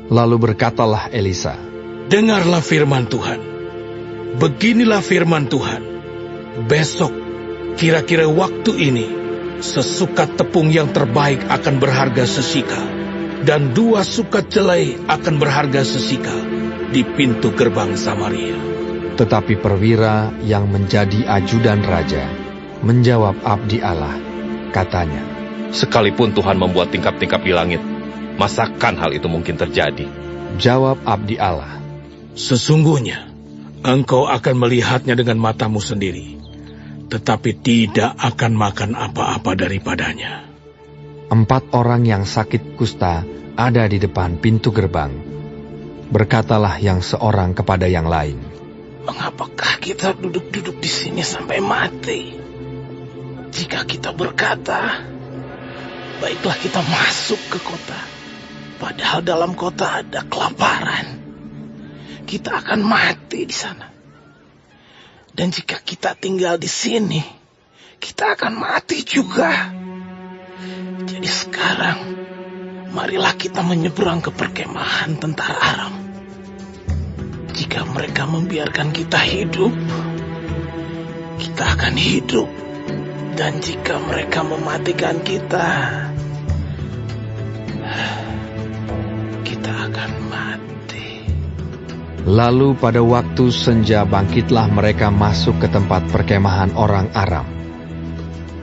Lalu berkatalah Elisa, "Dengarlah firman Tuhan. Beginilah firman Tuhan. Besok, kira-kira waktu ini, sesukat tepung yang terbaik akan berharga sesikal, dan 2 sukat jelai akan berharga sesikal di pintu gerbang Samaria." Tetapi perwira yang menjadi ajudan raja menjawab abdi Allah, katanya, "Sekalipun Tuhan membuat tingkap-tingkap di langit, masakan hal itu mungkin terjadi?" Jawab abdi Allah, "Sesungguhnya, engkau akan melihatnya dengan matamu sendiri, tetapi tidak akan makan apa-apa daripadanya." 4 orang yang sakit kusta ada di depan pintu gerbang. Berkatalah yang seorang kepada yang lain, "Mengapakah kita duduk-duduk di sini sampai mati? Jika kita berkata, baiklah kita masuk ke kota, padahal dalam kota ada kelaparan, kita akan mati di sana. Dan jika kita tinggal di sini, kita akan mati juga. Jadi sekarang, marilah kita menyeberang ke perkemahan tentara Aram. Jika mereka membiarkan kita hidup, kita akan hidup. Dan jika mereka mematikan kita, kita akan mati." Lalu pada waktu senja bangkitlah mereka masuk ke tempat perkemahan orang Aram.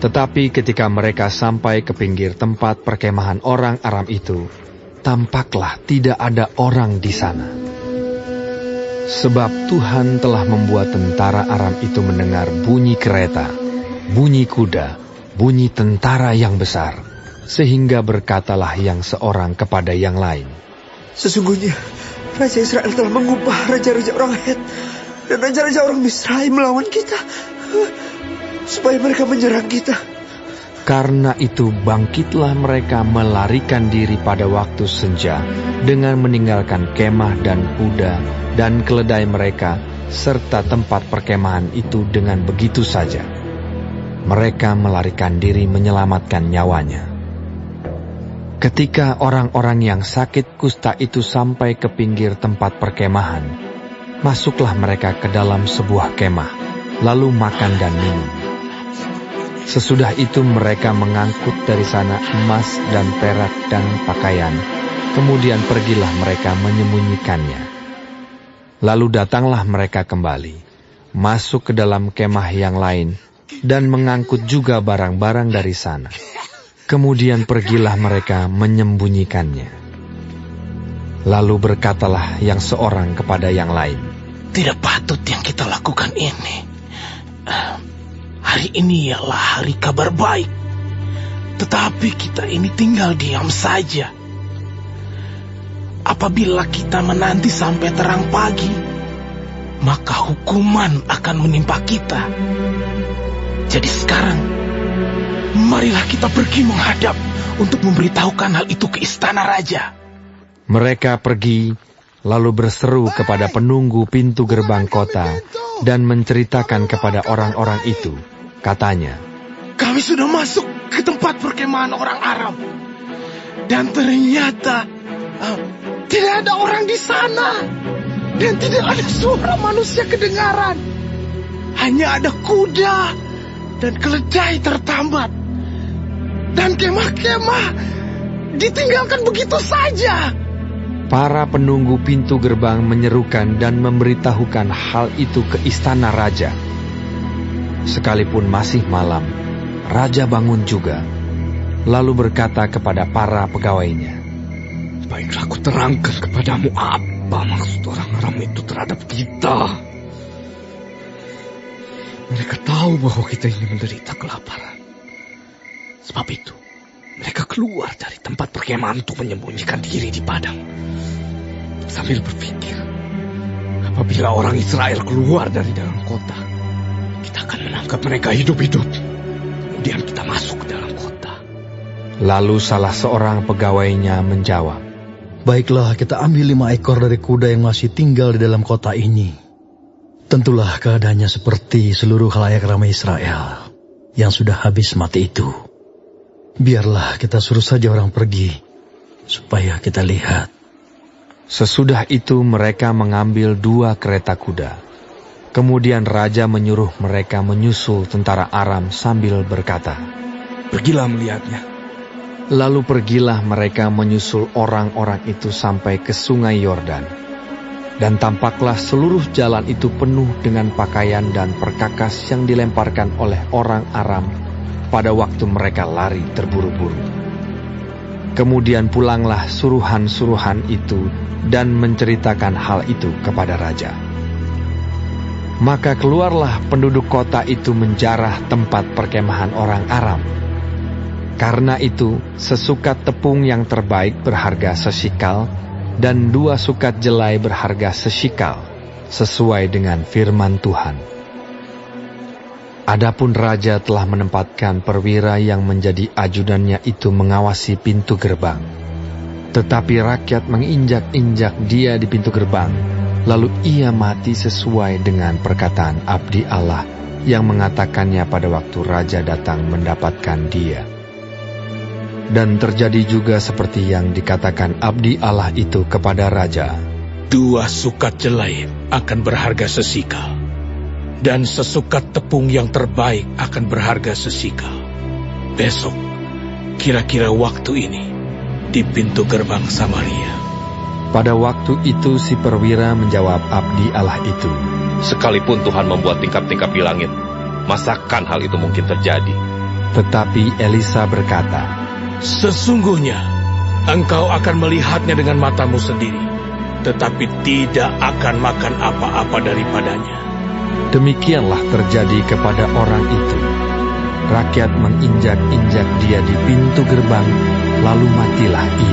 Tetapi ketika mereka sampai ke pinggir tempat perkemahan orang Aram itu, tampaklah tidak ada orang di sana. Sebab Tuhan telah membuat tentara Aram itu mendengar bunyi kereta, bunyi kuda, bunyi tentara yang besar, sehingga berkatalah yang seorang kepada yang lain, "Sesungguhnya Raja Israel telah mengubah raja-raja orang Het dan raja-raja orang Misraim melawan kita, supaya mereka menyerang kita." Karena itu bangkitlah mereka melarikan diri pada waktu senja dengan meninggalkan kemah dan kuda dan keledai mereka serta tempat perkemahan itu dengan begitu saja. Mereka melarikan diri menyelamatkan nyawanya. Ketika orang-orang yang sakit kusta itu sampai ke pinggir tempat perkemahan, masuklah mereka ke dalam sebuah kemah, lalu makan dan minum. Sesudah itu mereka mengangkut dari sana emas dan perak dan pakaian, kemudian pergilah mereka menyembunyikannya. Lalu datanglah mereka kembali, masuk ke dalam kemah yang lain, dan mengangkut juga barang-barang dari sana. Kemudian pergilah mereka menyembunyikannya. Lalu berkatalah yang seorang kepada yang lain, "Tidak patut yang kita lakukan ini. Hari ini ialah hari kabar baik, tetapi kita ini tinggal diam saja. Apabila kita menanti sampai terang pagi, maka hukuman akan menimpa kita. Jadi sekarang, marilah kita pergi menghadap untuk memberitahukan hal itu ke istana raja." Mereka pergi, lalu berseru kepada penunggu pintu gerbang kota dan menceritakan kepada orang-orang itu. Katanya, "Kami sudah masuk ke tempat perkemahan orang Aram, dan ternyata tidak ada orang di sana, dan tidak ada suara manusia kedengaran. Hanya ada kuda dan keledai tertambat, dan kemah-kemah ditinggalkan begitu saja." para penunggu pintu gerbang menyerukan dan memberitahukan hal itu ke istana raja. Sekalipun masih malam, raja bangun juga, lalu berkata kepada para pegawainya, "Baiklah, aku terangkan kepadamu apa maksud orang Aram itu terhadap kita. Mereka tahu bahwa kita ini menderita kelaparan. Sebab itu, mereka keluar dari tempat perkemahan untuk menyembunyikan diri di padang. Sambil berpikir, apabila orang Israel keluar dari dalam kota, kita akan menangkap mereka hidup-hidup. Kemudian kita masuk ke dalam kota." Lalu salah seorang pegawainya menjawab, "Baiklah, kita ambil 5 ekor dari kuda yang masih tinggal di dalam kota ini. Tentulah keadaannya seperti seluruh khalayak ramai Israel yang sudah habis mati itu. Biarlah kita suruh saja orang pergi, supaya kita lihat Sesudah itu mereka mengambil 2 kereta kuda. Kemudian raja menyuruh mereka menyusul tentara Aram sambil berkata, Pergilah melihatnya. Lalu pergilah mereka menyusul orang-orang itu sampai ke sungai Yordan. Dan tampaklah seluruh jalan itu penuh dengan pakaian dan perkakas yang dilemparkan oleh orang Aram pada waktu mereka lari terburu-buru. Kemudian pulanglah suruhan-suruhan itu dan menceritakan hal itu kepada raja. Maka keluarlah penduduk kota itu menjarah tempat perkemahan orang Aram. Karena itu, sesukat tepung yang terbaik berharga sesikal, dan 2 sukat jelai berharga sesikal, sesuai dengan firman Tuhan. Adapun raja telah menempatkan perwira yang menjadi ajudannya itu mengawasi pintu gerbang. Tetapi rakyat menginjak-injak dia di pintu gerbang, lalu ia mati sesuai dengan perkataan abdi Allah yang mengatakannya pada waktu raja datang mendapatkan dia. Dan terjadi juga seperti yang dikatakan abdi Allah itu kepada raja. 2 sukat jelai akan berharga sesikal, dan sesukat tepung yang terbaik akan berharga sesikal. Besok, kira-kira waktu ini, di pintu gerbang Samaria. Pada waktu itu si perwira menjawab abdi Allah itu, Sekalipun Tuhan membuat tingkap-tingkap di langit, masakan hal itu mungkin terjadi? Tetapi Elisa berkata, Sesungguhnya, engkau akan melihatnya dengan matamu sendiri, tetapi tidak akan makan apa-apa daripadanya. Demikianlah terjadi kepada orang itu. Rakyat menginjak-injak dia di pintu gerbang, lalu matilah ia.